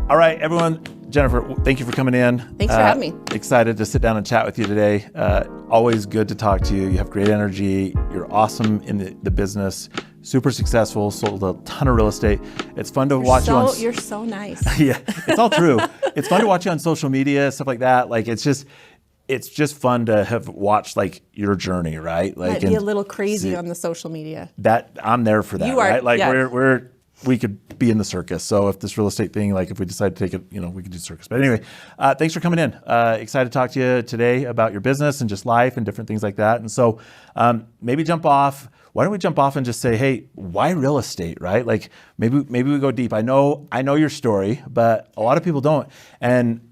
All right, everyone. Jennifer, thank you for coming in. Thanks for having me. Excited to sit down and chat with you today. Always good to talk to you. You have great energy. You're awesome in the business. Super successful. Sold a ton of real estate. It's fun to watch you on. You're so nice. Yeah, it's all true. It's fun to watch you on social media, stuff like that. Like it's just fun to have watched like your journey, right? Like Might be a little crazy on the social media. That I'm there for that, You are, right? Like yeah. we could be in the circus. So if this real estate thing, like if we decide to take it, we could do circus. But anyway, thanks for coming in. Excited to talk to you today about your business and just life and different things like that. And so maybe why don't we jump off and just say, hey, why real estate, right? Like maybe we go deep. I know your story, but a lot of people don't. And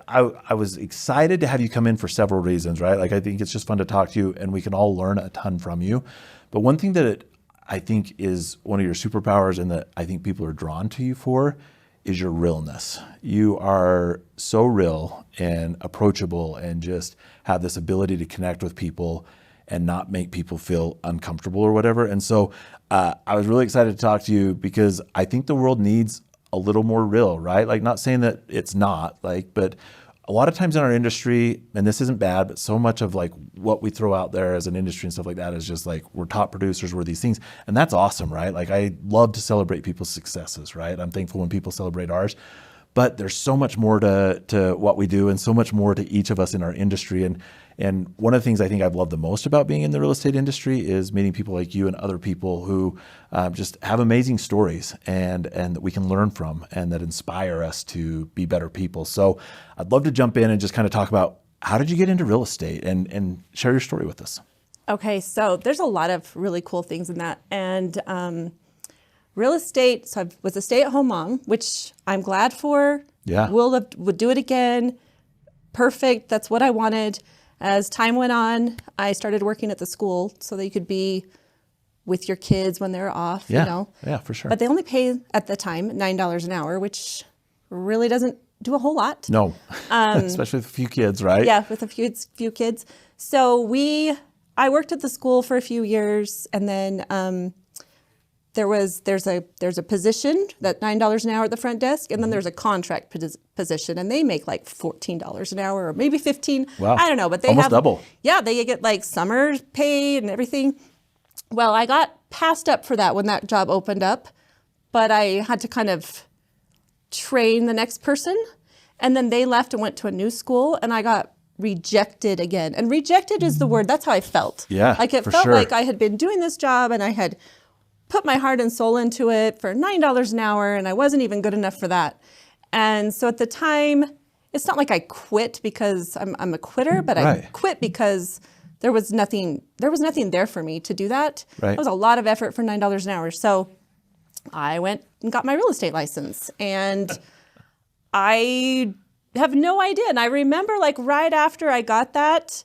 I was excited to have you come in for several reasons, right? Like I think it's just fun to talk to you and we can all learn a ton from you. But one thing that I think is one of your superpowers and that I think people are drawn to you for is your realness. You are so real and approachable and just have this ability to connect with people and not make people feel uncomfortable or whatever. And so I was really excited to talk to you because I think the world needs a little more real, right? Like not saying that it's not, but a lot of times in our industry, and this isn't bad, but so much of like what we throw out there as an industry and stuff like that is just like, we're top producers, we're these things. And that's awesome, right? Like I love to celebrate people's successes, right? I'm thankful when people celebrate ours, but there's so much more to what we do and so much more to each of us in our industry. And one of the things I think I've loved the most about being in the real estate industry is meeting people like you and other people who just have amazing stories and that we can learn from and that inspire us to be better people. So I'd love to jump in and just kind of talk about how did you get into real estate and share your story with us. Okay, so there's a lot of really cool things in that. And real estate, so I was a stay-at-home mom, which I'm glad for. Yeah. Would do it again. Perfect, that's what I wanted. As time went on, I started working at the school so that you could be with your kids when they're off, Yeah, for sure. But they only pay at the time $9 an hour, which really doesn't do a whole lot. No, especially with a few kids, right? Yeah, with a few kids. So I worked at the school for a few years, and then there's a position that $9 an hour at the front desk, and then there's a contract position, and they make like $14 an hour or maybe $15. Wow. I don't know, but they almost have double. Yeah, they get like summer pay and everything. Well, I got passed up for that when that job opened up, but I had to kind of train the next person, and then they left and went to a new school, and I got rejected again. And rejected is the word. That's how I felt. Yeah, like it felt like I had been doing this job and I had put my heart and soul into it for $9 an hour, and I wasn't even good enough for that. And so at the time, it's not like I quit because I'm a quitter, but I quit because there was nothing there for me to do that. Right. It was a lot of effort for $9 an hour. So I went and got my real estate license, and I have no idea. And I remember like right after I got that,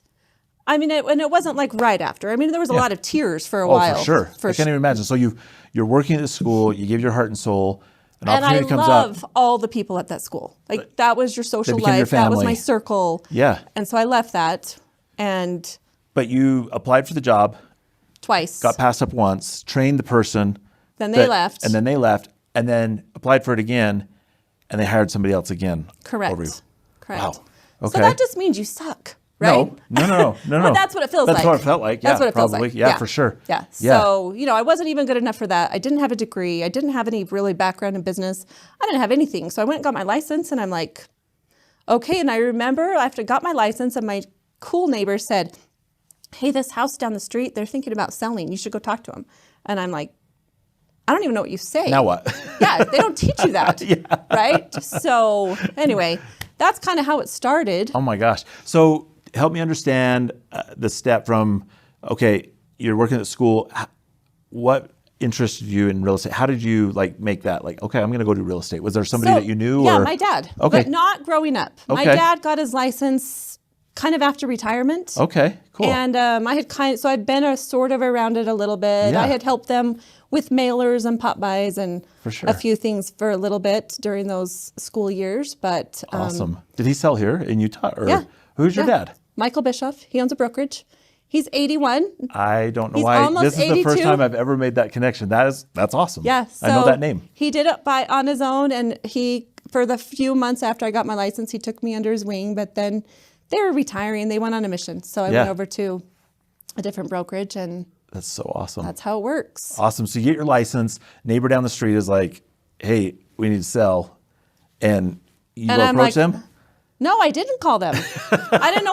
I mean, and it wasn't like right after. I mean, there was a lot of tears for a while. For sure. I can't even imagine. So you're working at the school, you give your heart and soul, an opportunity comes up. And I love all the people at that school. Like that was your social life. That was my circle. Yeah. And so I left that But you applied for the job. Twice. Got passed up once, trained the person. Then they left. And then applied for it again, and they hired somebody else again. Correct. Over you. Correct. Wow. Okay. So that just means you suck. Right? No. Well, that's what it feels like. That's what it felt like. Yeah, that's what it feels probably. like. Yeah, for sure. Yeah. So, I wasn't even good enough for that. I didn't have a degree. I didn't have any really background in business. I didn't have anything. So I went and got my license, and I'm like, okay. And I remember after I got my license, and my cool neighbor said, hey, this house down the street, they're thinking about selling. You should go talk to them. And I'm like, I don't even know what you say. Now what? Yeah, they don't teach you that. Right? So anyway, that's kind of how it started. Oh my gosh. So help me understand the step from, okay, you're working at school. What interested you in real estate? How did you make that okay, I'm going to go do real estate? Was there somebody that you knew? Yeah, or? my dad. Okay. But not growing up. Okay. My dad got his license kind of after retirement. Okay, cool. And so I'd been sort of around it a little bit. Yeah. I had helped them with mailers and pop-bys and a few things for a little bit during those school years. But awesome. Did he sell here in Utah? Or yeah. Who's your dad? Michael Bischoff. He owns a brokerage. He's 81. I don't know He's why. almost This is 82. the first time I've ever made that connection. That's awesome. Yeah. So I know that name. He did it on his own, and he for the few months after I got my license, he took me under his wing, but then they were retiring. They went on a mission. So I went over to a different brokerage, and that's so awesome. That's how it works. Awesome. So you get your license, neighbor down the street is like, hey, we need to sell. And you go approach them? No, I didn't call them. I didn't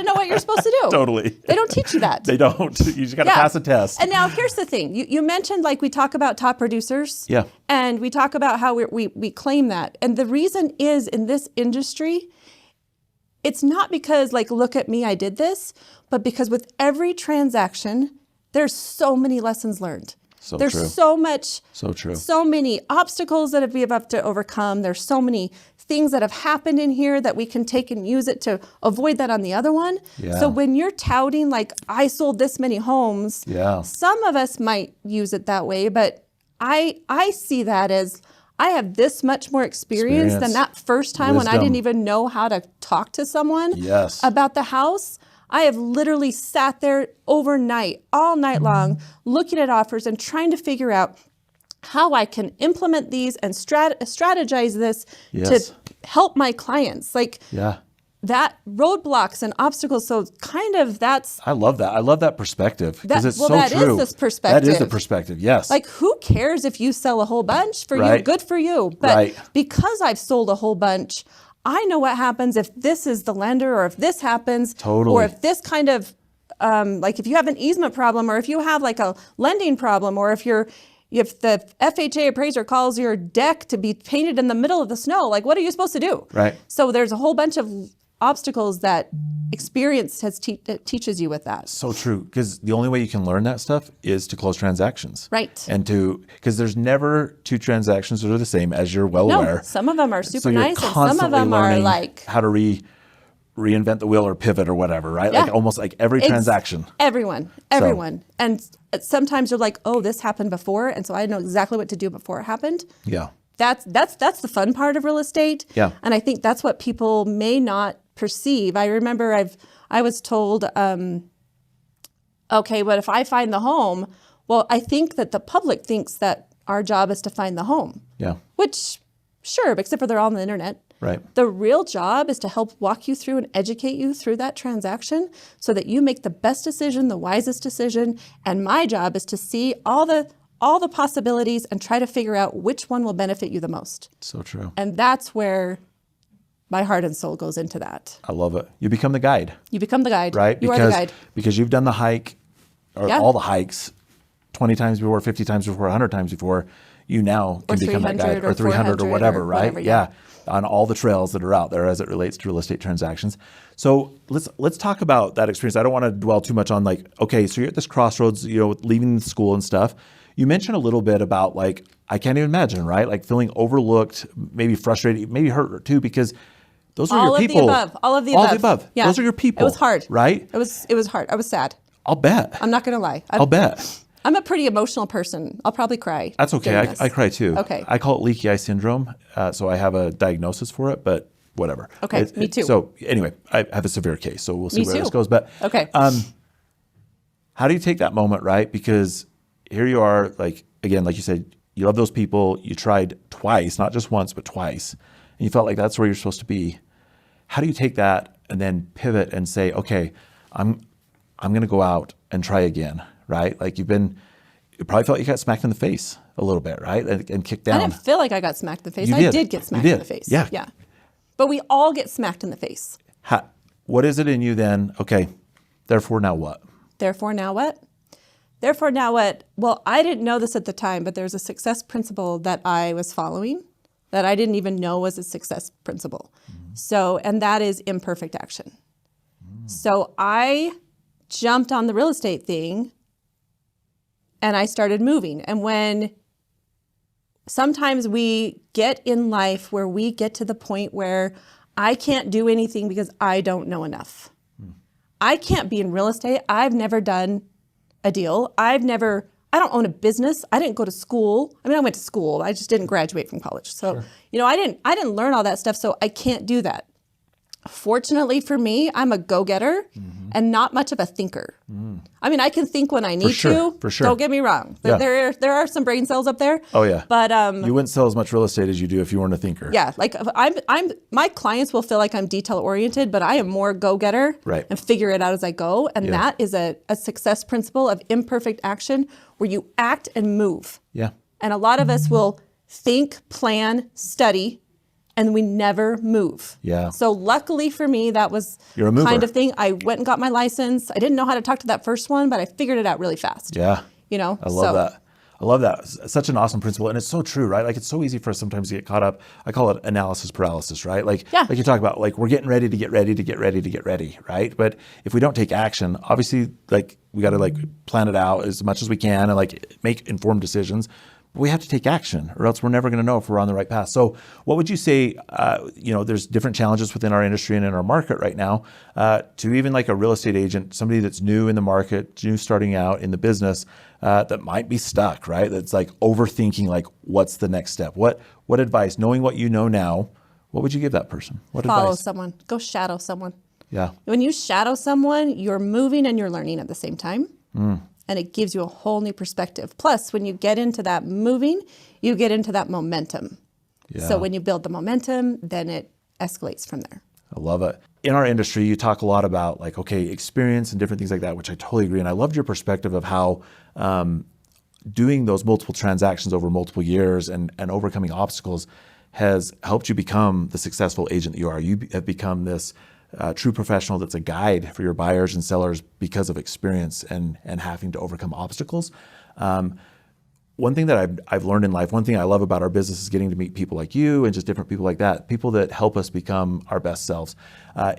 know what you're supposed to do. Totally. They don't teach you that. They don't. You just got to pass a test. And now here's the thing. You mentioned, like, we talk about top producers. Yeah. And we talk about how we claim that. And the reason is, in this industry, it's not because, like, look at me, I did this, but because with every transaction, there's so many lessons learned. So There's true. so much, so true. So many obstacles that we have to overcome. There's so many things that have happened in here that we can take and use it to avoid that on the other one. Yeah. So when you're touting, like, I sold this many homes, Yeah. some of us might use it that way, but I see that as, I have this much more experience than that first time when I didn't even know how to talk to someone about the house. I have literally sat there overnight, all night long, looking at offers and trying to figure out how I can implement these and strategize this to help my clients. Like, that roadblocks and obstacles. So kind of that's... I love that. I love that perspective because it's so true. That is this perspective. That is the perspective, yes. Like, who cares if you sell a whole bunch for you? Good for you. But because I've sold a whole bunch, I know what happens if this is the lender, or if this happens, or if this kind of, like, if you have an easement problem, or if you have like a lending problem, or if the FHA appraiser calls your deck to be painted in the middle of the snow, like, what are you supposed to do? Right. So there's a whole bunch of obstacles that experience teaches you with that. So true, because the only way you can learn that stuff is to close transactions. Right. And because there's never two transactions that are the same, as you're well aware. Some of them are super so you're nice, and some of them are like... how to reinvent the wheel or pivot or whatever, right? Like, almost like every transaction. Everyone. And sometimes you're like, oh, this happened before, and so I know exactly what to do before it happened. Yeah. That's the fun part of real estate. Yeah. And I think that's what people may not perceive. I remember I was told, okay, but if I find the home, well, I think that the public thinks that our job is to find the home. Yeah. Which, sure, except for they're all on the internet. Right. The real job is to help walk you through and educate you through that transaction so that you make the best decision, the wisest decision. And my job is to see all the possibilities and try to figure out which one will benefit you the most. So true. And that's where my heart and soul goes into that. I love it. You become the guide. You become the guide. Right? You are the guide. Because you've done the hike, or all the hikes, 20 times before, 50 times before, 100 times before. You now can become that guide, or 300 or whatever, right? Yeah. On all the trails that are out there as it relates to real estate transactions. So let's talk about that experience. I don't want to dwell too much on, like, okay, so you're at this crossroads, leaving school and stuff. You mentioned a little bit about, like, I can't even imagine, right? Like, feeling overlooked, maybe frustrated, maybe hurt too, because those are your people. All of the above. Yeah. Those are your people. It was hard. Right? It was hard. I was sad. I'll bet. I'm not going to lie. I'll bet. I'm a pretty emotional person. I'll probably cry. That's okay. I cry too. Okay. I call it leaky eye syndrome. So I have a diagnosis for it, but whatever. Okay. Me too. So anyway, I have a severe case, so we'll see Me where too. this goes. But okay. How do you take that moment, right? Because here you are, like, again, like you said, you love those people. You tried twice, not just once, but twice. And you felt like that's where you're supposed to be. How do you take that and then pivot and say, okay, I'm going to go out and try again, right? Like, you probably felt you got smacked in the face a little bit, right? And kicked down. I didn't feel like I got smacked in the face. You I did get smacked in the face. Yeah. Yeah. But we all get smacked in the face. What is it in you then? Okay, therefore now what? Therefore now what? Therefore now what? Well, I didn't know this at the time, but there's a success principle that I was following that I didn't even know was a success principle. So, and that is imperfect action. So I jumped on the real estate thing and I started moving. And when sometimes we get in life where we get to the point where I can't do anything because I don't know enough. I can't be in real estate. I've never done a deal. I don't own a business. I didn't go to school. I mean, I went to school. I just didn't graduate from college. So, I didn't learn all that stuff. So I can't do that. Fortunately for me, I'm a go-getter and not much of a thinker. I mean, I can think when I need to. For sure. Don't get me wrong. Yeah. There are some brain cells up there. Oh yeah. But you wouldn't sell as much real estate as you do if you weren't a thinker. yeah, like my clients will feel like I'm detail oriented, but I am more go-getter Right. and figure it out as I go. And that is a success principle of imperfect action where you act and move. Yeah. And a lot of us will think, plan, study, and we never move. Yeah. So luckily for me, that was You're a mover. kind of thing. I went and got my license. I didn't know how to talk to that first one, but I figured it out really fast. Yeah. You know, I love that. I love that. It's such an awesome principle. And it's so true, right? Like it's so easy for us sometimes to get caught up. I call it analysis paralysis, right? Like you talk about, like we're getting ready to get ready, right? But if we don't take action, obviously like we got to like plan it out as much as we can and like make informed decisions. But we have to take action or else we're never going to know if we're on the right path. So what would you say, there's different challenges within our industry and in our market right now, to even like a real estate agent, somebody that's new in the market, new starting out in the business, that might be stuck, right? That's like overthinking, like what's the next step? What advice, knowing what you know now, what would you give that person? What follow advice? someone, go shadow someone. Yeah. When you shadow someone, you're moving and you're learning at the same time. And it gives you a whole new perspective. Plus, when you get into that moving, you get into that momentum. Yeah. So when you build the momentum, then it escalates from there. I love it. In our industry, you talk a lot about like, okay, experience and different things like that, which I totally agree. And I loved your perspective of how doing those multiple transactions over multiple years and overcoming obstacles has helped you become the successful agent that you are. You have become this true professional that's a guide for your buyers and sellers because of experience and having to overcome obstacles. One thing that I've learned in life, one thing I love about our business is getting to meet people like you and just different people like that, people that help us become our best selves.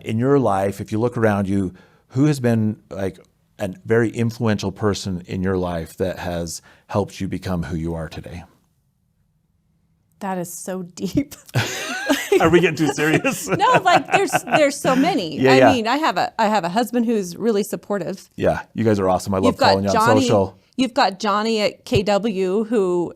In your life, if you look around you, who has been like a very influential person in your life that has helped you become who you are today? That is so deep. Are we getting too serious? No, like there's so many. Yeah. I mean, I have a husband who's really supportive. Yeah, you guys are awesome. I love You've got following you on Johnny. social. You've got Johnny at KW who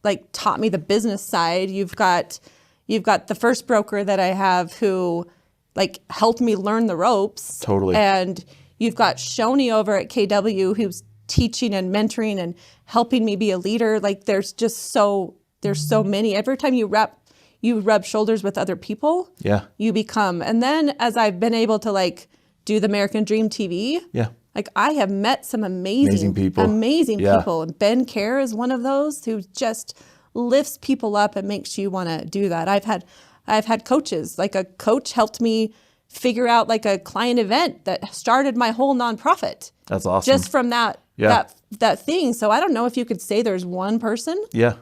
like taught me the business side. You've got the first broker that I have who like helped me learn the ropes. Totally. And you've got Shoni over at KW who's teaching and mentoring and helping me be a leader. Like there's so many. Every time you rub shoulders with other people, you become. And then as I've been able to like do the American Dream TV, like I have met some amazing people. And Ben Kerr is one of those who just lifts people up and makes you want to do that. I've had coaches, like a coach helped me figure out like a client event that started my whole nonprofit. That's awesome. Just from that thing. So I don't know if you could say there's one person. Yeah.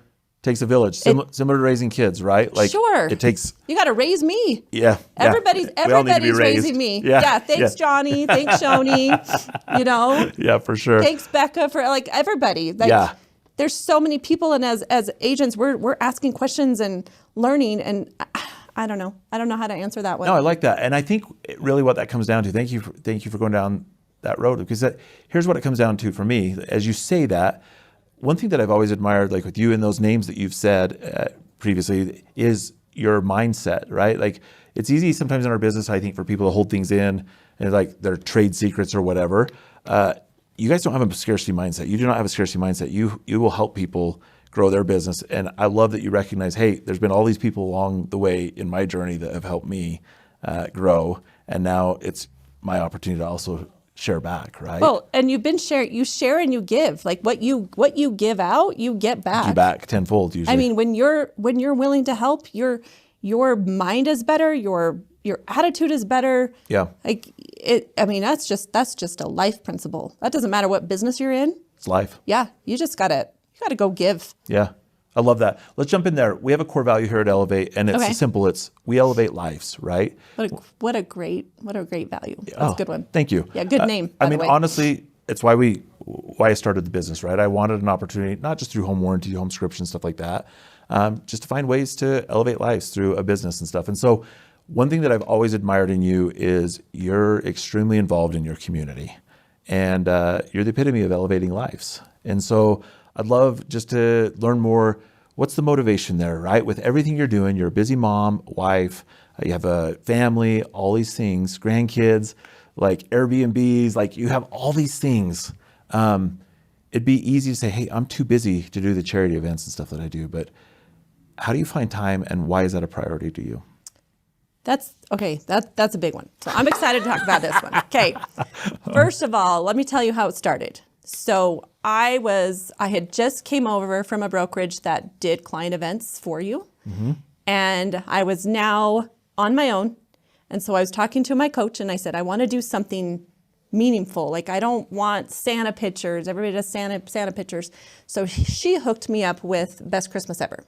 Takes a village, similar to raising kids, right? Like sure. It takes. You got to raise me. Yeah. Everybody's raising me. Yeah. Thanks, Johnny. Thanks, Shoni. You know. Yeah, for sure. Thanks, Becca, for like everybody. Like, there's so many people, and as agents, we're asking questions and learning, and I don't know. I don't know how to answer that one. No, I like that, and I think really what that comes down to. Thank you for going down that road, because here's what it comes down to for me. As you say that. One thing that I've always admired, like with you and those names that you've said previously, is your mindset, right? Like it's easy sometimes in our business, I think, for people to hold things in and like their trade secrets or whatever. You guys don't have a scarcity mindset. You do not have a scarcity mindset. You will help people grow their business. And I love that you recognize, hey, there's been all these people along the way in my journey that have helped me grow. And now it's my opportunity to also share back, right? Well, and you share and you give. Like what you give out, you get back. You back tenfold usually. I mean, when you're willing to help, your mind is better, your attitude is better. Yeah. Like that's just a life principle. That doesn't matter what business you're in. It's life. Yeah. You gotta go give. Yeah. I love that. Let's jump in there. We have a core value here at ELEV8, and it's simple. It's we elevate lives, right? What a great value. That's a good one. Thank you. Yeah, good name. I mean, honestly, it's why I started the business, right? I wanted an opportunity, not just through home warranty, home subscription, stuff like that, just to find ways to elevate lives through a business and stuff. And so one thing that I've always admired in you is you're extremely involved in your community, and you're the epitome of elevating lives. And so I'd love just to learn more. What's the motivation there, right? With everything you're doing, you're a busy mom, wife, you have a family, all these things, grandkids. like Airbnbs, like you have all these things. It'd be easy to say, hey, I'm too busy to do the charity events and stuff that I do. But how do you find time, and why is that a priority to you? That's okay. That's a big one. So I'm excited to talk about this one. Okay. First of all, let me tell you how it started. So I had just came over from a brokerage that did client events for you. And I was now on my own. And so I was talking to my coach and I said, I want to do something meaningful. Like, I don't want Santa pictures. Everybody does Santa pictures. So she hooked me up with Best Christmas Ever.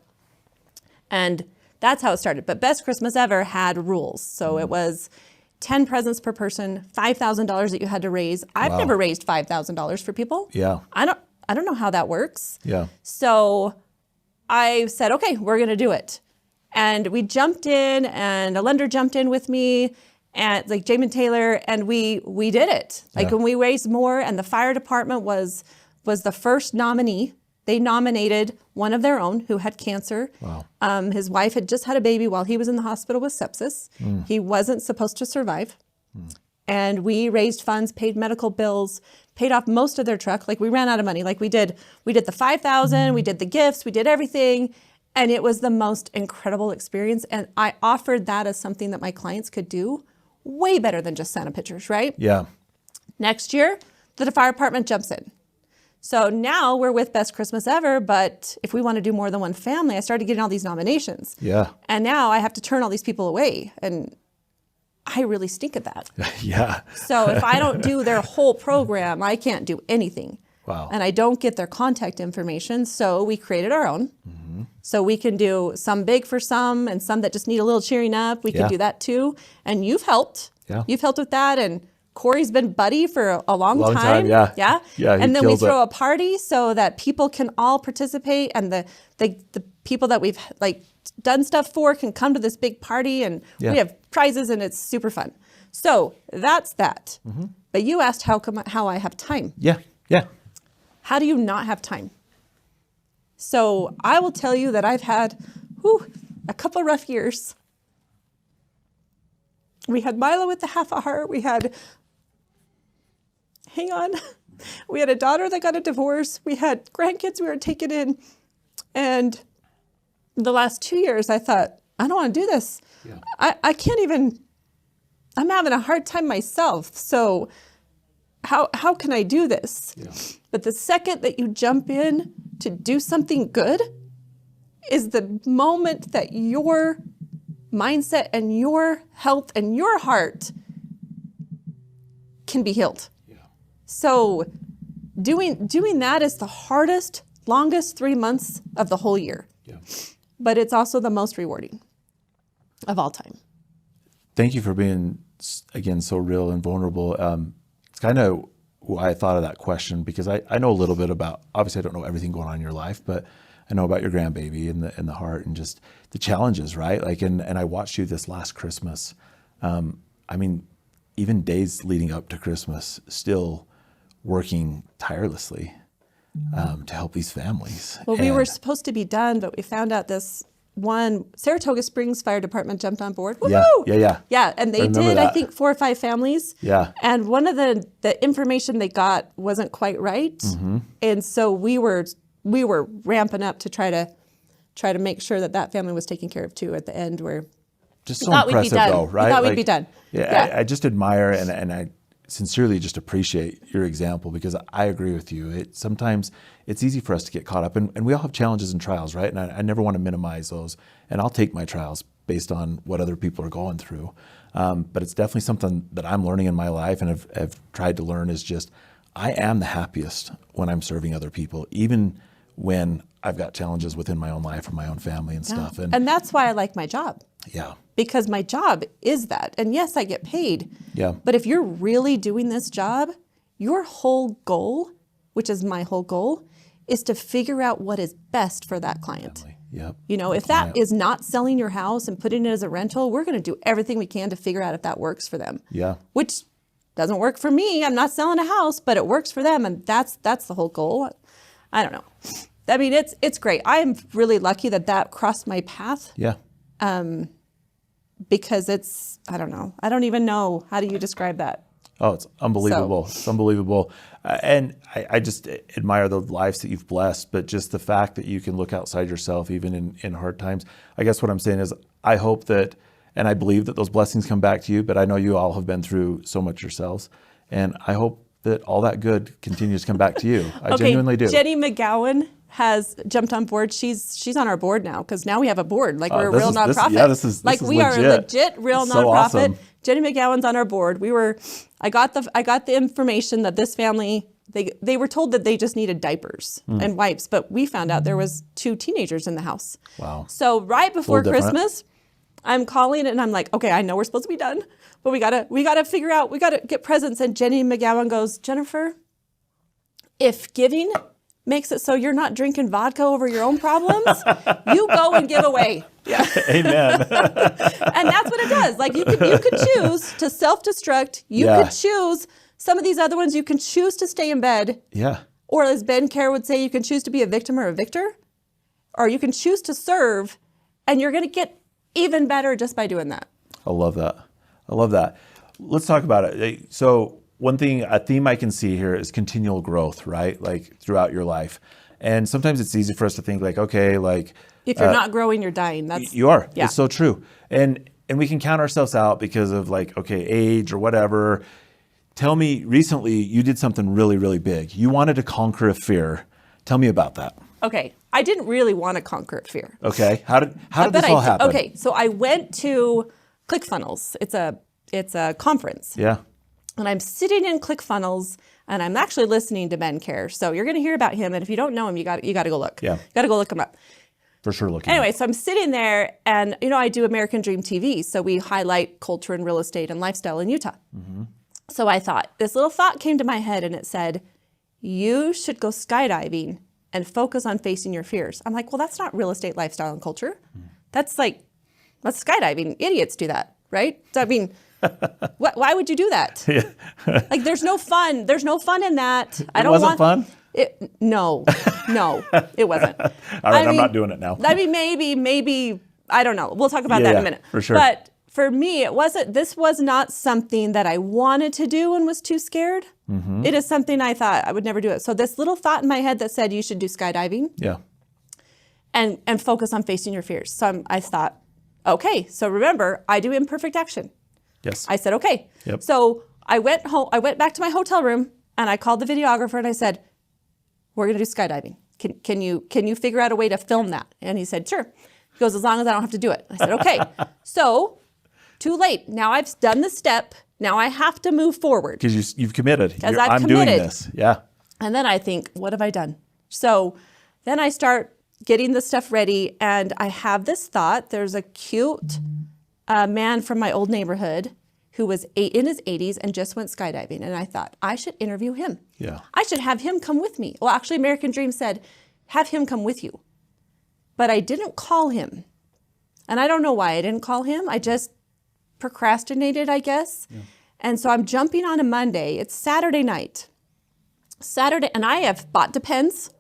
And that's how it started. But Best Christmas Ever had rules. So it was 10 presents per person, $5,000 that you had to raise. I've never raised $5,000 for people. Yeah. I don't know how that works. Yeah. So I said, okay, we're going to do it. And we jumped in, and a lender jumped in with me, and like Jamin Taylor, and we did it. Like when we raised more, and the fire department was the first nominee. They nominated one of their own who had cancer. Wow. His wife had just had a baby while he was in the hospital with sepsis. He wasn't supposed to survive. And we raised funds, paid medical bills, paid off most of their truck. Like, we ran out of money. Like, we did the 5,000, we did the gifts, we did everything. And it was the most incredible experience. And I offered that as something that my clients could do way better than just Santa pictures, right? Yeah. Next year, the fire department jumps in. So now we're with Best Christmas Ever, but if we want to do more than one family, I started getting all these nominations. Yeah. And now I have to turn all these people away. And I really stink at that. Yeah. So if I don't do their whole program, I can't do anything. Wow. And I don't get their contact information. So we created our own. So we can do some big for some, and some that just need a little cheering up. We can do that too. And you've helped. Yeah. You've helped with that. And Corey's been buddy for a long time. Yeah. Yeah. Yeah. And then we throw a party so that people can all participate, and the people that we've like done stuff for can come to this big party, and we have prizes, and it's super fun. So that's that. But you asked how I have time. Yeah. Yeah. How do you not have time? So I will tell you that I've had a couple rough years. We had Milo with the half a heart. We had a daughter that got a divorce. We had grandkids we were taking in. And the last 2 years, I thought, I don't want to do this. Yeah. I can't even, I'm having a hard time myself. So how can I do this? Yeah. But the second that you jump in to do something good is the moment that your mindset and your health and your heart can be healed. Yeah. So doing that is the hardest, longest 3 months of the whole year. Yeah. But it's also the most rewarding of all time. Thank you for being, again, so real and vulnerable. It's kind of why I thought of that question, because I know a little bit about, obviously I don't know everything going on in your life, but I know about your grandbaby and the heart and just the challenges, right? Like, and I watched you this last Christmas. I mean, even days leading up to Christmas, still working tirelessly to help these families. Well, we were supposed to be done, but we found out this one Saratoga Springs Fire Department jumped on board. Woo-hoo! Yeah, and they did, I think, 4 or 5 families. Yeah. And one of the information they got wasn't quite right. And so we were ramping up to try to make sure that family was taken care of too at the end, where just so impressive though, right? We thought we'd be done. Yeah. I just admire and I sincerely just appreciate your example, because I agree with you. Sometimes it's easy for us to get caught up, and we all have challenges and trials, right? And I never want to minimize those, and I'll take my trials based on what other people are going through. But it's definitely something that I'm learning in my life and have tried to learn, is just I am the happiest when I'm serving other people, even when I've got challenges within my own life or my own family and stuff. And that's why I like my job. Yeah. Because my job is that. And yes, I get paid. Yeah. But if you're really doing this job, your whole goal, which is my whole goal, is to figure out what is best for that client. Yep. You know, if that is not selling your house and putting it as a rental, we're going to do everything we can to figure out if that works for them. Yeah. Which doesn't work for me. I'm not selling a house, but it works for them. And that's the whole goal. I don't know. I mean, it's great. I'm really lucky that crossed my path. Yeah. Because I don't know. I don't even know. How do you describe that? Oh, it's unbelievable. It's unbelievable. And I just admire the lives that you've blessed, but just the fact that you can look outside yourself, even in hard times. I guess what I'm saying is I hope that, and I believe that those blessings come back to you, but I know you all have been through so much yourselves. And I hope that all that good continues to come back to you. I genuinely do. Jenny McGowan has jumped on board. She's on our board now, because now we have a board. Like, we're a real nonprofit. This is we are a legit real so nonprofit. Awesome. Jenny McGowan's on our board. I got the information that this family, they were told that they just needed diapers and wipes, but we found out there was 2 teenagers in the house. Wow. So right before Christmas, I'm calling and I'm like, okay, I know we're supposed to be done, but we gotta figure out, we gotta get presents. And Jenny McGowan goes, Jennifer, if giving makes it so you're not drinking vodka over your own problems, you go and give away. Yeah. Amen. And that's what it does. Like, you could choose to self-destruct. You could choose some of these other ones. You can choose to stay in bed. Yeah. Or as Ben Care would say, you can choose to be a victim or a victor. Or you can choose to serve, and you're going to get even better just by doing that. I love that. I love that. Let's talk about it. So one thing, a theme I can see here is continual growth, right? Like, throughout your life. And sometimes it's easy for us to think like, okay, like, if you're not growing, you're dying. You are. Yeah. It's so true. And we can count ourselves out because of, like, okay, age or whatever. Tell me, recently you did something really, really big. You wanted to conquer a fear. Tell me about that. Okay. I didn't really want to conquer a fear. Okay. How did this all happen? Okay. So I went to ClickFunnels. It's a conference. Yeah. And I'm sitting in ClickFunnels, and I'm actually listening to Ben Care. So you're going to hear about him. And if you don't know him, you got to go look. Yeah. You got to go look him up. For sure looking. Anyway, so I'm sitting there, and I do American Dream TV, so we highlight culture and real estate and lifestyle in Utah. Mm-hmm. So I thought, this little thought came to my head, and it said, you should go skydiving and focus on facing your fears. I'm like, well, that's not real estate, lifestyle, and culture. That's skydiving. Idiots do that, right? So, I mean, why would you do that? Like, there's no fun. There's no fun in that. It wasn't fun? No, it wasn't. All right, I'm not doing it now. I mean, maybe, I don't know. We'll talk about that in a minute. For sure. But for me, this was not something that I wanted to do and was too scared. Mm-hmm. It is something I thought I would never do it. So this little thought in my head that said you should do skydiving. Yeah. And focus on facing your fears. So I thought, okay, so remember, I do imperfect action. Yes. I said, okay. Yep. So I went home, I went back to my hotel room, and I called the videographer and I said, we're going to do skydiving. Can you figure out a way to film that? And he said, sure. He goes, as long as I don't have to do it. I said, okay. So too late. Now I've done the step. Now I have to move forward. Because you've committed. Because I'm committed. doing this. Yeah. And then I think, what have I done? So then I start getting the stuff ready, and I have this thought. There's a cute man from my old neighborhood who was in his 80s and just went skydiving. And I thought, I should interview him. Yeah. I should have him come with me. Well, actually, American Dream said, have him come with you. But I didn't call him. And I don't know why I didn't call him. I just procrastinated, I guess. Yeah. And so I'm jumping on a Monday. It's Saturday night. And I have bought Depends.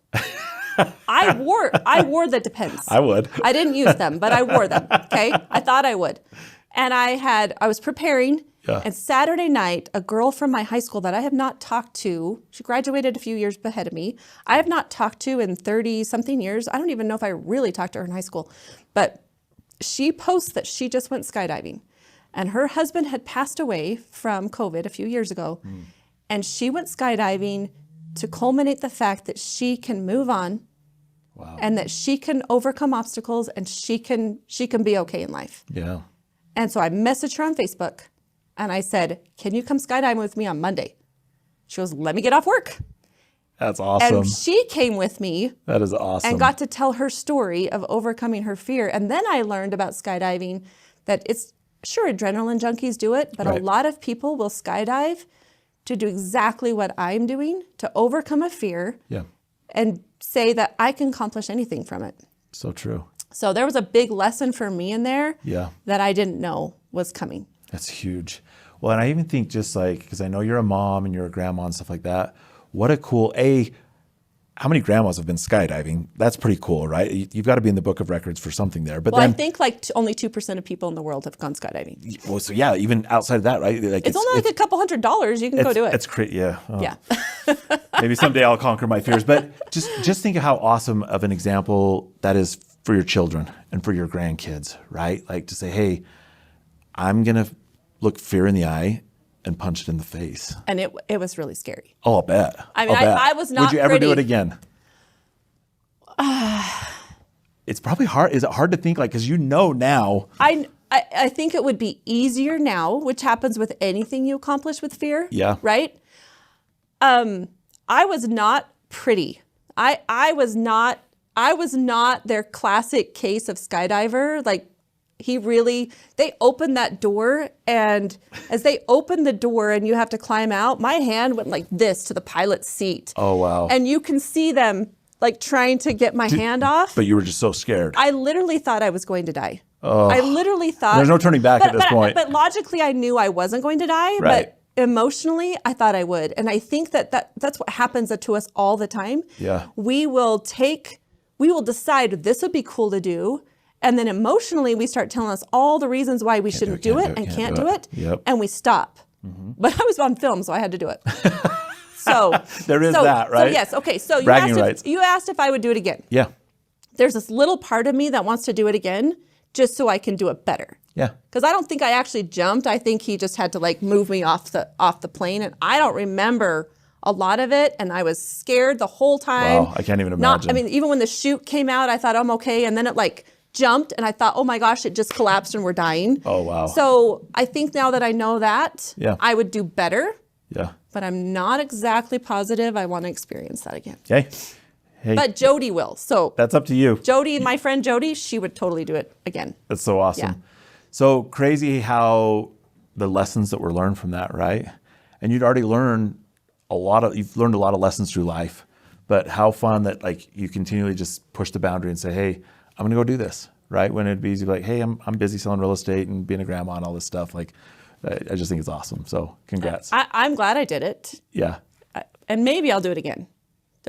I wore the Depends. I would. I didn't use them, but I wore them. Okay. I thought I would. And I was preparing. Yeah. And Saturday night, a girl from my high school that I have not talked to, she graduated a few years ahead of me. I have not talked to in 30 something years. I don't even know if I really talked to her in high school, but she posts that she just went skydiving, and her husband had passed away from COVID a few years ago. And she went skydiving to culminate the fact that she can move on. Wow. And that she can overcome obstacles, and she can be okay in life. Yeah. And so I messaged her on Facebook, and I said, can you come skydiving with me on Monday? She goes, let me get off work. That's awesome. And she came with me. That is awesome. And got to tell her story of overcoming her fear. And then I learned about skydiving, that it's, sure, adrenaline junkies do it, but right. A lot of people will skydive to do exactly what I'm doing, to overcome a fear. Yeah. And say that I can accomplish anything from it. So true. So there was a big lesson for me in there. Yeah. That I didn't know was coming. That's huge. Well, and I even think just like, because I know you're a mom and you're a grandma and stuff like that, what a cool, how many grandmas have been skydiving? That's pretty cool, right? You've got to be in the book of records for something there. But Well, then, I think like only 2% of people in the world have gone skydiving. well, so yeah, even outside of that, right? Like It's only like a couple $100. You can go do it. It's crazy. Yeah. Oh. Yeah. Maybe someday I'll conquer my fears. But just think of how awesome of an example that is for your children and for your grandkids, right? Like to say, hey, I'm going to look fear in the eye and punch it in the face. And it was really scary. Oh, I'll bet. I mean, I was not Would you ever do pretty. it again? It's probably hard. Is it hard to think like, because you know now. I think it would be easier now, which happens with anything you accomplish with fear. Yeah. Right? I was not pretty. I was not their classic case of skydiver. Like they opened that door, and as they opened the door and you have to climb out, my hand went like this to the pilot's seat. Oh, wow. And you can see them like trying to get my hand off. But you were just so scared. I literally thought I was going to die. I literally thought. There's no turning back at this point. But logically, I knew I wasn't going to die. Right. But emotionally, I thought I would. And I think that's what happens to us all the time. Yeah. We will decide this would be cool to do. And then emotionally, we start telling us all the reasons why we shouldn't do it and can't do it. Yep. And we stop. But I was on film, so I had to do it. So there is that, right? So yes. Okay. So Bragging rights. you asked if I would do it again. Yeah. There's this little part of me that wants to do it again just so I can do it better. Yeah. Because I don't think I actually jumped. I think he just had to like move me off the plane. And I don't remember a lot of it. And I was scared the whole time. Wow, I can't even imagine. Even when the chute came out, I thought I'm okay. And then it like jumped and I thought, oh my gosh, it just collapsed and we're dying. Oh, wow. So I think now that I know that, Yeah. I would do better. Yeah. But I'm not exactly positive I want to experience that again. Okay. Hey, But Jody will. So that's up to you. Jody, my friend Jody, she would totally do it again. That's so awesome. Yeah. So crazy how the lessons that were learned from that, right? And you'd already learned you've learned a lot of lessons through life, but how fun that like you continually just push the boundary and say, hey, I'm gonna go do this, right? When it'd be easy, like, hey, I'm busy selling real estate and being a grandma and all this stuff. Like, I just think it's awesome. So congrats. I'm glad I did it. Yeah. And maybe I'll do it again.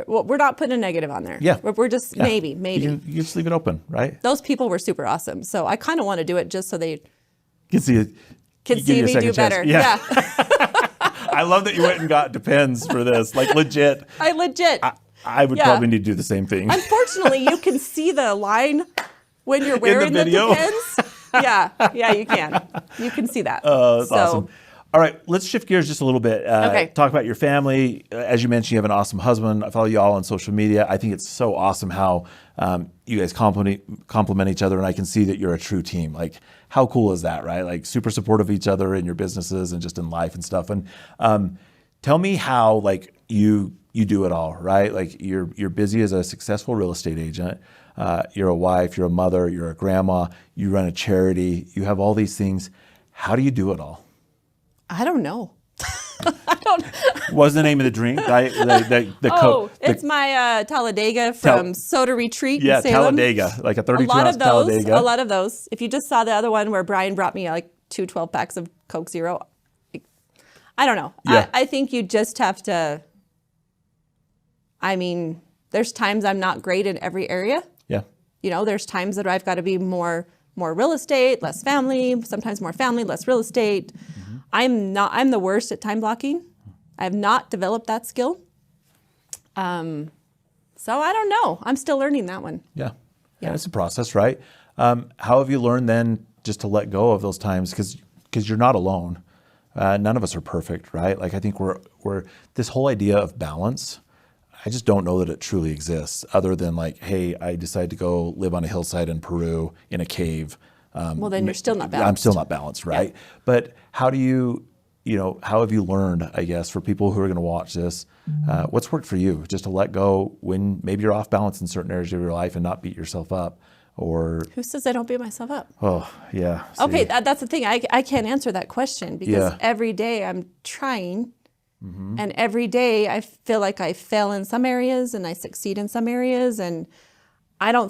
We're not putting a negative on there. Yeah. We're just maybe. You just leave it open, right? Those people were super awesome. So I kind of want to do it just so they Can see me do better. Yeah. I love that you went and got Depends for this. Like legit. I would probably need to do the same thing. Unfortunately, you can see the line when you're wearing the video? Depends. Yeah, you can. You can see that. That's awesome. All right, let's shift gears just a little bit. Okay. Talk about your family. As you mentioned, you have an awesome husband. I follow you all on social media. I think it's so awesome how you guys complement each other, and I can see that you're a true team. Like, how cool is that, right? Like, super supportive of each other in your businesses and just in life and stuff. And tell me how, like, you do it all, right? Like, you're busy as a successful real estate agent. You're a wife. You're a mother. You're a grandma. You run a charity. You have all these things. How do you do it all? I don't know. What's the name of the drink? It's my Talladega from Soda Retreat in Salem. Talladega, like a 32-ounce Talladega. A lot of those. If you just saw the other one where Brian brought me like 2 12-packs of Coke Zero, I don't know. Yeah. I think you just have to, there's times I'm not great in every area. Yeah. There's times that I've got to be more real estate, less family, sometimes more family, less real estate. I'm the worst at time blocking. I have not developed that skill. So I don't know. I'm still learning that one. Yeah. It's a process, right? How have you learned then just to let go of those times? Because you're not alone. None of us are perfect, right? Like I think we're this whole idea of balance, I just don't know that it truly exists other than like, hey, I decided to go live on a hillside in Peru in a cave. Well, then you're still not balanced. I'm still not balanced, right? Yeah. But how do how have you learned, I guess, for people who are going to watch this, what's worked for you just to let go when maybe you're off balance in certain areas of your life and not beat yourself up? Or who says I don't beat myself up? Oh, yeah. See. Okay, that's the thing. I can't answer that question because every day I'm trying and every day I feel like I fail in some areas and I succeed in some areas. And I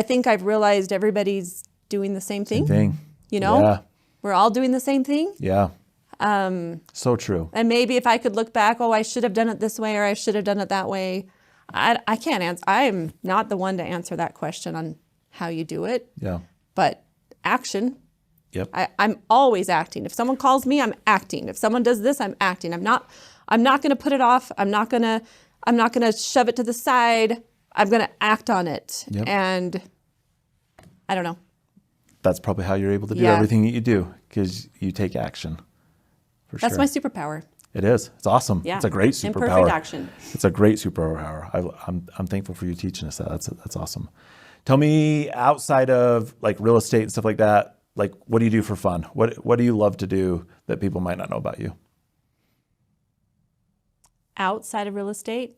think I've realized everybody's doing the same thing. Yeah. We're all doing the same thing. Yeah. So true. And maybe if I could look back, I should have done it this way or I should have done it that way. I can't answer. I'm not the one to answer that question on how you do it. Yeah. But action. Yep. I'm always acting. If someone calls me, I'm acting. If someone does this, I'm acting. I'm not going to put it off. I'm not going to shove it to the side. I'm going to act on it. Yep. And I don't know. That's probably how you're able to do Yeah. everything that you do, because you take action. For That's sure. my superpower. It is. It's awesome. Yeah. It's a great superpower. Imperfect action. It's a great superpower. I'm thankful for you teaching us that. That's awesome. Tell me, outside of like real estate and stuff like that, like what do you do for fun? What do you love to do that people might not know about you? Outside of real estate,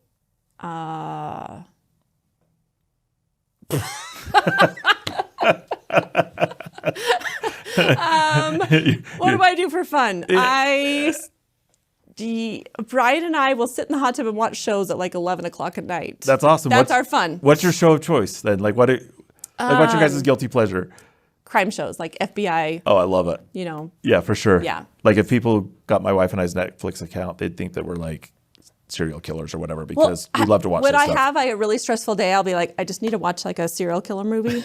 what do I do for fun? Brian and I will sit in the hot tub and watch shows at like 11 o'clock at night. That's awesome. That's our fun. What's your show of choice then? Like what's your guys' guilty pleasure? Crime shows like FBI, Oh, I love it. you know. Yeah, for sure. Yeah. Like if people got my wife and I's Netflix account, they'd think that we're like serial killers or whatever, because we love to watch When that I stuff. have a really stressful day, I'll be like, I just need to watch like a serial killer movie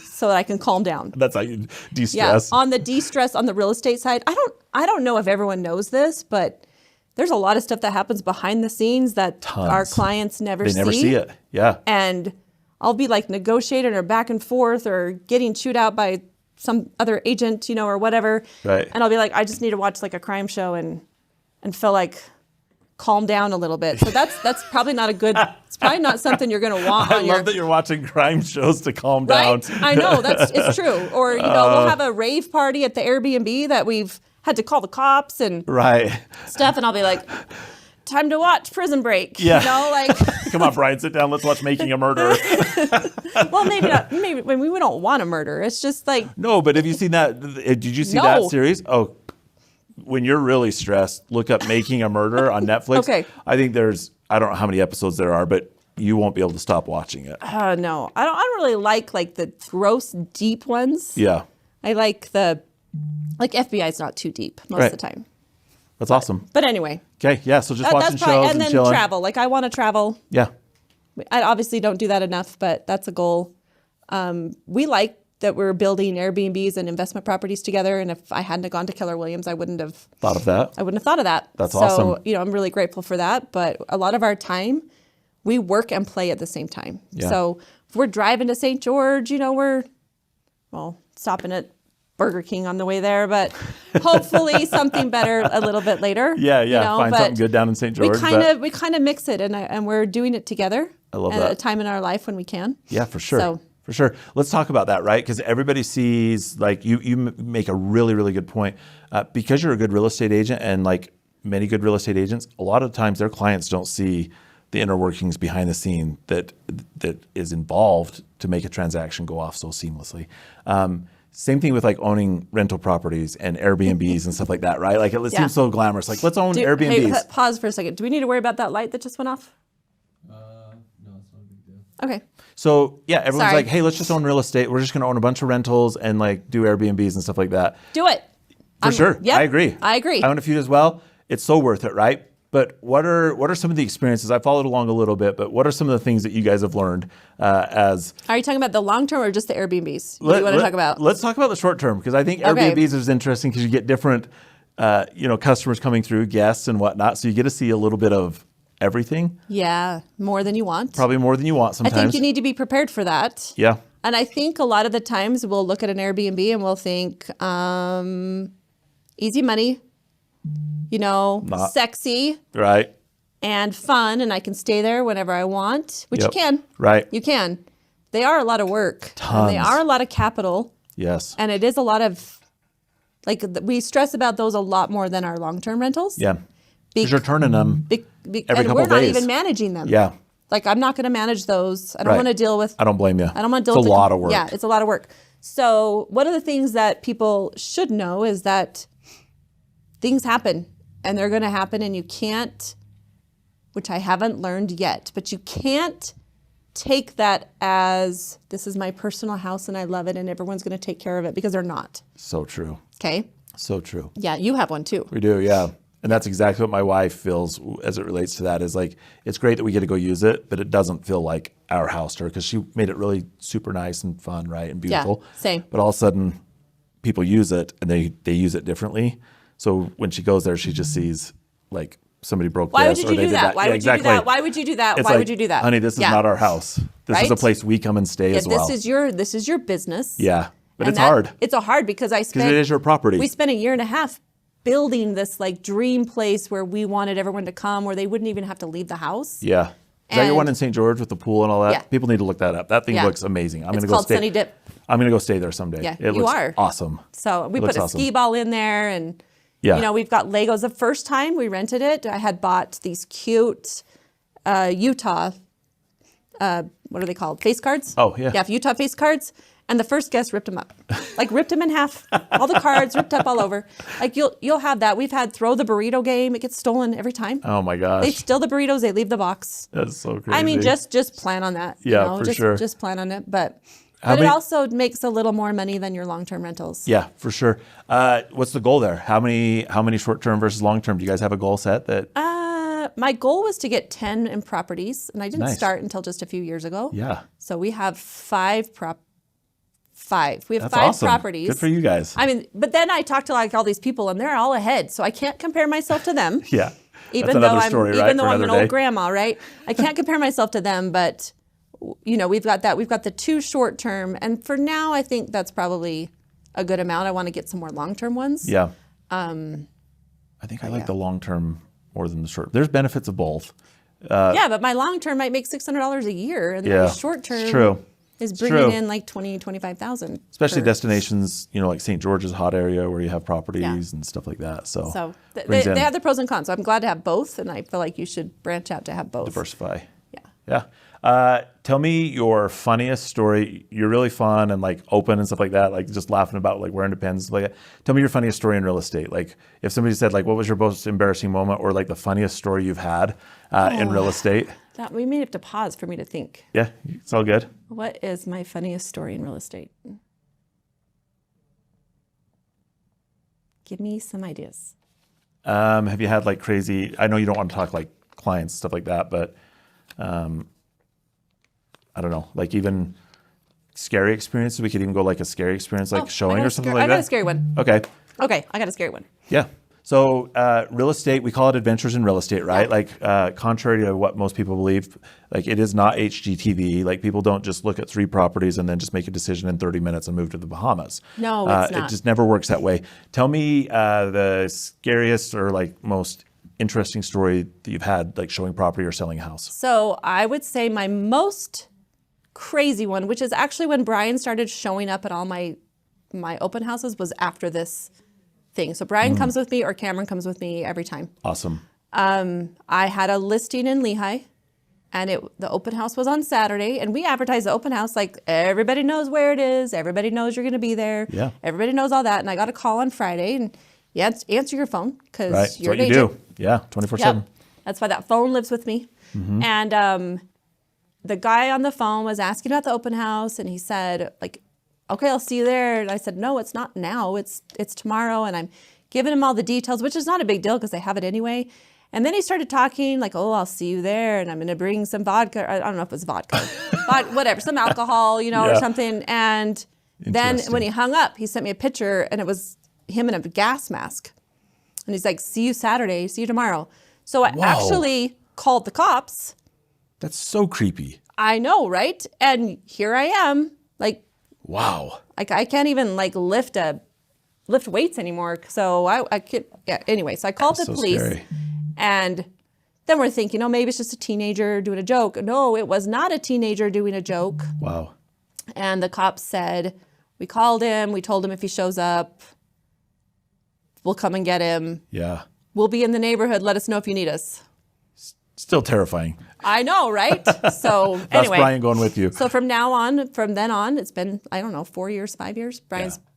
so that I can calm down. That's how you Yeah. de-stress. On the de-stress on the real estate side, I don't know if everyone knows this, but there's a lot of stuff that happens behind the scenes that Tons. our clients never They see. never see it. Yeah. And I'll be like negotiating or back and forth or getting chewed out by some other agent, you know, or whatever. Right. And I'll be like, I just need to watch like a crime show and feel like calm down a little bit. So that's probably not a good, it's probably not something you're going to want I on love that you're watching crime shows to calm down. right? I know, it's true. Or, you know, we'll have a rave party at the Airbnb that we've had to call the cops and Right. stuff. And I'll be like, time to watch Prison Break. Yeah. You know, like, Come on, Brian, sit down. Let's watch Making a Murderer. well, maybe not. Maybe when we don't want to murder. It's just like, No, but have you seen that? Did you see No. that series? Oh, when you're really stressed, look up Making a Murderer on Netflix. Okay. I think I don't know how many episodes there are, but you won't be able to stop watching it. no, I don't really like the gross, deep ones. Yeah. I like FBI is not too deep most of the time. That's awesome. But anyway, Okay. Yeah. So just watching that's probably, shows and then chilling. travel. Like I want to travel. Yeah. I obviously don't do that enough, but that's a goal. We like that we're building Airbnbs and investment properties together. And if I hadn't gone to Keller Williams, I wouldn't have Thought of that. thought of that. That's so, awesome. you know, I'm really grateful for that. But a lot of our time, we work and play at the same time. Yeah. So if we're driving to St. George, you know, we're stopping at Burger King on the way there, but hopefully something better a little bit later. Yeah. Yeah. You know, Find but something good down in St. George. we kind of mix it, and we're doing it together. I love at that. a time in our life when we can. Yeah, for sure. So- For sure. Let's talk about that, right? Because everybody sees, like, you make a really, really good point. Because you're a good real estate agent, and like many good real estate agents, a lot of times their clients don't see the inner workings behind the scene that is involved to make a transaction go off so seamlessly. Same thing with like owning rental properties and Airbnbs and stuff like that, right? Like it seems so glamorous. Like, let's own Airbnbs. Hey, pause for a second. Do we need to worry about that light that just went off? No, it's not a big deal. Okay. So yeah, everyone's Sorry. like, hey, let's just own real estate. We're just going to own a bunch of rentals and like do Airbnbs and stuff like that. Do it. For sure. Yep, I agree. I agree. I own a few as well. It's so worth it, right? But what are some of the experiences? I followed along a little bit, but what are some of the things that you guys have learned as? Are you talking about the long term or just the Airbnbs? What do you want to talk about? Let's talk about the short term, because I think Okay. Airbnbs is interesting because you get different, customers coming through, guests and whatnot. So you get to see a little bit of everything, Yeah, more than you want. probably more than you want I sometimes. think you need to be prepared for that. Yeah. And I think a lot of the times we'll look at an Airbnb and we'll think, easy money, sexy Right. and fun, and I can stay there whenever I want, which Yep. you can. Right. You can. They are a lot of work. And they Tons. are a lot of capital. Yes. And it is a lot of, we stress about those a lot more than our long-term rentals. Yeah. Because you're turning them. Every and couple we're not days. even managing them. Yeah. Like, I'm not going to manage those. I don't Right. want to deal with. I don't blame you. I don't want to deal It's with a lot of work. Yeah, it's a lot of work. So one of the things that people should know is that things happen, and they're going to happen, and you can't, which I haven't learned yet, but you can't take that as this is my personal house and I love it and everyone's going to take care of it, because they're not. So true. Okay? So true. Yeah, you have one too. We do, yeah. And that's exactly what my wife feels as it relates to that is like, it's great that we get to go use it, but it doesn't feel like our house to her because she made it really super nice and fun, right? And beautiful. Yeah, same. But all of a sudden people use it and they use it differently. So when she goes there, she just sees like somebody broke Why this would or you they do did that? Why Yeah, would exactly. you do that? Why would you do that? It's Why like, would you do that? honey, this is not our house. This is a Right? place we come and stay as well. This is your business. Yeah. But And it's hard. It's hard because Because it is your property. We spent a year and a half building this like dream place where we wanted everyone to come, where they wouldn't even have to leave the house. Yeah. Is that your one And- in St. George with the pool and all that? Yeah. People need to look that up. That thing Yeah. looks amazing. I'm It's gonna go called stay. Sunny Dip. I'm gonna go stay there someday. Yeah, it you looks are. awesome. So we It put looks a awesome. ski ball in there, and Yeah. you know, we've got Legos. The first time we rented it, I had bought these cute Utah, what are they called? Face cards? Oh, yeah. Yeah, Utah face cards. And the first guest ripped them up, like ripped them in half. All the cards ripped up all over. Like you'll have that. We've had throw the burrito game. It gets stolen every time. Oh my gosh. They steal the burritos. They leave the box. That's so crazy. I mean, just plan on that. Yeah, you know? for just, sure. Just plan on it. But How it many- also makes a little more money than your long-term rentals. Yeah, for sure. What's the goal there? How many short-term versus long-term? Do you guys have a goal set that? My goal was to get 10 in properties, and I didn't Nice. start until just a few years ago. Yeah. So we have five. We have That's five awesome. properties. Good for you guys. I mean, but then I talk to like all these people, and they're all ahead, so I can't compare myself to them. Yeah. Even That's though another I'm story, right? even though for I'm an another old day. grandma, right? I can't compare myself to them, but you know, we've got that. We've got the 2 short term, and for now, I think that's probably a good amount. I want to get some more long term ones. Yeah. I think I like the long-term more than the short. There's benefits of both. Yeah, but my long term might make $600 a year, and Yeah. my short term It's true. is It's bringing true. in like 25,000. Especially per- destinations, like St. George's hot area where you have properties Yeah. and stuff like that. So, So they brings in have the pros and cons. So I'm glad to have both, and I feel like you should branch out to have both. diversify. Yeah. Yeah. Tell me your funniest story. You're really fun and like open and stuff like that, like just laughing about like wearing Depends, stuff like that. Tell me your funniest story in real estate. Like if somebody said like, what was your most embarrassing moment or like the funniest story you've had in real estate? That we may have to pause for me to think. Yeah, it's all good. What is my funniest story in real estate? Give me some ideas. Have you had like crazy, I know you don't want to talk like clients, stuff like that, but I don't know, like even scary experiences. We could even go like a scary experience, like showing or something like I that. got a scary one. Okay. Okay, I got a scary one. Yeah. So real estate, we call it adventures in real estate, right? Yeah. Like contrary to what most people believe, like it is not HGTV. Like people don't just look at 3 properties and then just make a decision in 30 minutes and move to the Bahamas. No, it's It not. just never works that way. Tell me the scariest or like most interesting story that you've had, like showing property or selling a house. So I would say my most crazy one, which is actually when Brian started showing up at all my open houses, was after this thing. So Brian comes with me or Cameron comes with me every time. Awesome. I had a listing in Lehigh, and the open house was on Saturday, and we advertised the open house like everybody knows where it is, everybody knows you're going to be there, Yeah. everybody knows all that. And I got a call on Friday, and you answer your phone because Right. That's you're what an you agent. do. Yeah. 24/7. Yep. That's why that phone lives with me. And the guy on the phone was asking about the open house, and he said, like, okay, I'll see you there. And I said, no, it's not now. It's tomorrow. And I'm giving him all the details, which is not a big deal because they have it anyway. And then he started talking like, oh, I'll see you there, and I'm going to bring some vodka. I don't know if it was vodka, but whatever, some alcohol, or Yeah. something. And then Interesting. when he hung up, he sent me a picture, and it was him in a gas mask. And he's like, see you Saturday, see you tomorrow. So I Whoa. actually called the cops. That's so creepy. I know, right? And here I am, like Wow. I can't even like lift weights anymore. So I could, yeah. Anyway, so I called the so police, scary. and then we're thinking, oh, maybe it's just a teenager doing a joke. No, it was not a teenager doing a joke. Wow. And the cops said, we called him. We told him if he shows up, we'll come and get him. Yeah. We'll be in the neighborhood. Let us know if you need us. Still terrifying. I know, right? So That's anyway. Brian going with you. So from then on, it's been, I don't know, 4 years, 5 years.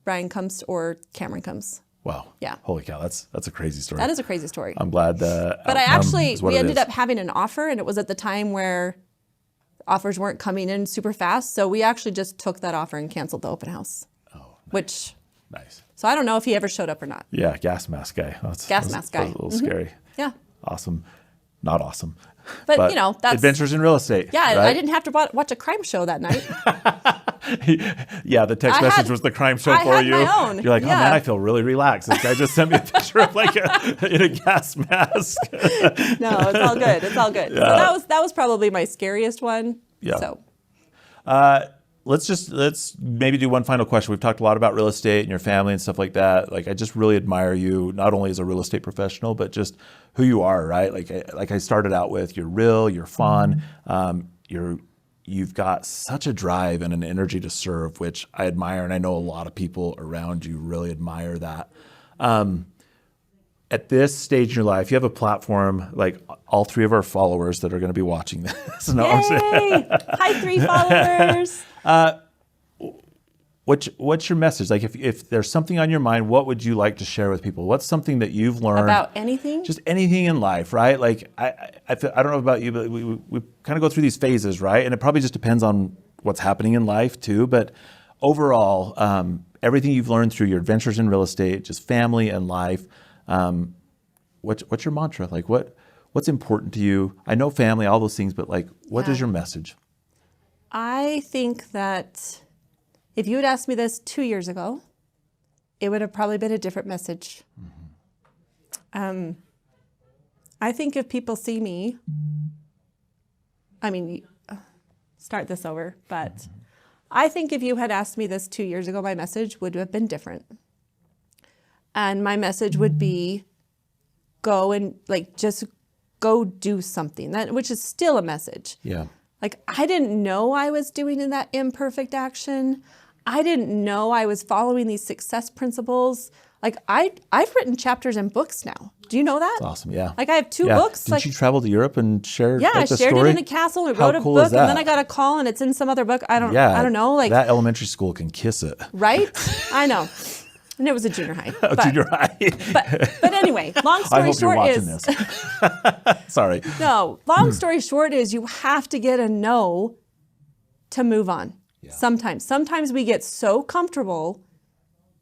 Brian comes or Cameron comes. Wow. Yeah. Holy cow. That's a crazy story. That is a crazy story. I'm glad But we ended up having an offer, and it was at the time where offers weren't coming in super fast. So we actually just took that offer and canceled the open house. Oh, Which Nice. So I don't know if he ever showed up or not. Yeah, gas mask guy. Gas mask guy. That's a little scary. Yeah. Awesome. Not awesome. But, you know, that's... Adventures in real estate. Yeah, right? I didn't have to watch a crime show that night. Yeah, the text message was the crime show for you. I had my own. You're like, oh Yeah. man, I feel really relaxed. This guy just sent me a picture of like in a gas mask. No, it's all good. It's all good. Yeah. So that was probably my scariest one. Yeah. So Let's maybe do one final question. We've talked a lot about real estate and your family and stuff like that. Like, I just really admire you, not only as a real estate professional, but just who you are, right? Like I started out with, you're real, you're fun, you've got such a drive and an energy to serve, which I admire, and I know a lot of people around you really admire that. At this stage in your life, you have a platform like all 3 of our followers that are going to be watching this. No, yay! Hi, 3 followers. What's your message? Like, if there's something on your mind, what would you like to share with people? What's something that you've learned About anything? Just anything in life, right? Like, I don't know about you, but we kind of go through these phases, right? And it probably just depends on what's happening in life too. But overall, everything you've learned through your adventures in real estate, just family and life, what's your mantra? Like, what's important to you? I know family, all those things, but like, what is your message? I think that if you had asked me this 2 years ago, it would have probably been a different message. Mm-hmm. I think if people see me, start this over, but I think if you had asked me this 2 years ago, my message would have been different. And my message would be, go and just go do something, which is still a message. Yeah. Like, I didn't know I was doing in that imperfect action. I didn't know I was following these success principles. Like, I've written chapters in books now. Do you know that? That's awesome. Yeah. Like, I have 2 books. Did you travel to Europe and share? Yeah, like, I the shared story? it in a castle. I How wrote a cool book, is that? and then I got a call, and it's in some other book. I don't know. Like, that elementary school can kiss it. Right? I know. And it was a junior high. But, Junior high. but anyway, long I story hope you're short watching is this. Sorry. no. Long story short is you have to get a no to move on. Yeah. Sometimes we get so comfortable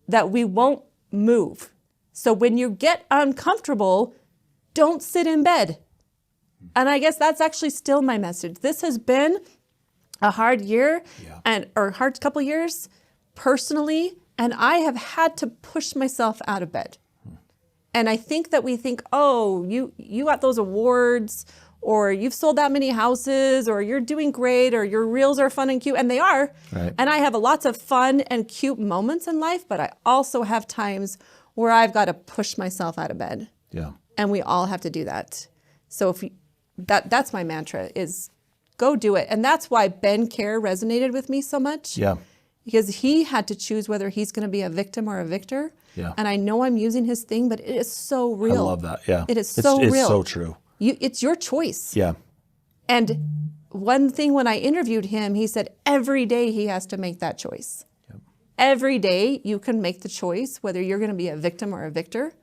that we won't move. So when you get uncomfortable, don't sit in bed. And I guess that's actually still my message. This has been a hard year or hard couple years personally, and I have had to push myself out of bed. And I think that we think, oh, you got those awards, or you've sold that many houses, or you're doing great, or your reels are fun and cute, and they are. Right. And I have lots of fun and cute moments in life, but I also have times where I've got to push myself out of bed. Yeah. And we all have to do that. So that's my mantra is go do it. And that's why Ben Care resonated with me so much. Yeah. Because he had to choose whether he's going to be a victim or a victor. Yeah. And I know I'm using his thing, but it is so real. I love that. Yeah. It is so real. It's so true. It's your choice. Yeah. And one thing when I interviewed him, he said every day he has to make that choice. Yep. Every day you can make the choice whether you're going to be a victim or a victor,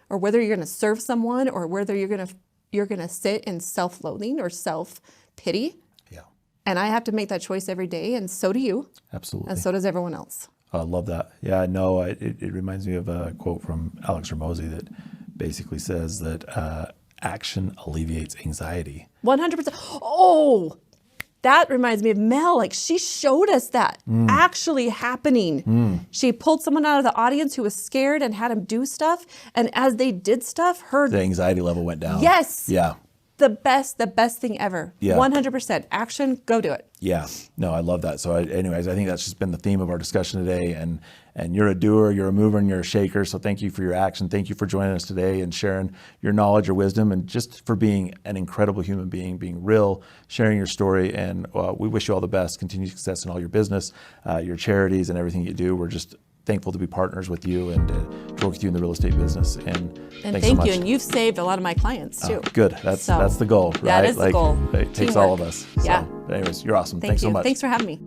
or whether you're going to serve someone, or whether you're going to sit in self-loathing or self-pity. Yeah. And I have to make that choice every day, and so do you. Absolutely. And so does everyone else. I love that. Yeah, no, it reminds me of a quote from Alex Ramosi that basically says that action alleviates anxiety. 100%. Oh, that reminds me of Mel. Like, she showed us that actually happening. She pulled someone out of the audience who was scared and had him do stuff. And as they did stuff, the anxiety level went down. Yes. Yeah. The best thing ever. Yeah. 100%. Action, go do it. Yeah. No, I love that. So anyways, I think that's just been the theme of our discussion today. And you're a doer, you're a mover, and you're a shaker. So thank you for your action. Thank you for joining us today and sharing your knowledge, your wisdom, and just for being an incredible human being, being real, sharing your story. And we wish you all the best, continued success in all your business, your charities, and everything you do. We're just thankful to be partners with you and to work with you in the real estate business. And thanks so much. You. And you've saved a lot of my clients too. Good. That's the goal, right? That is the goal. It takes Teamwork. all of us. Yeah. So, anyways, you're awesome. Thank Thanks you. so much. Thanks for having me.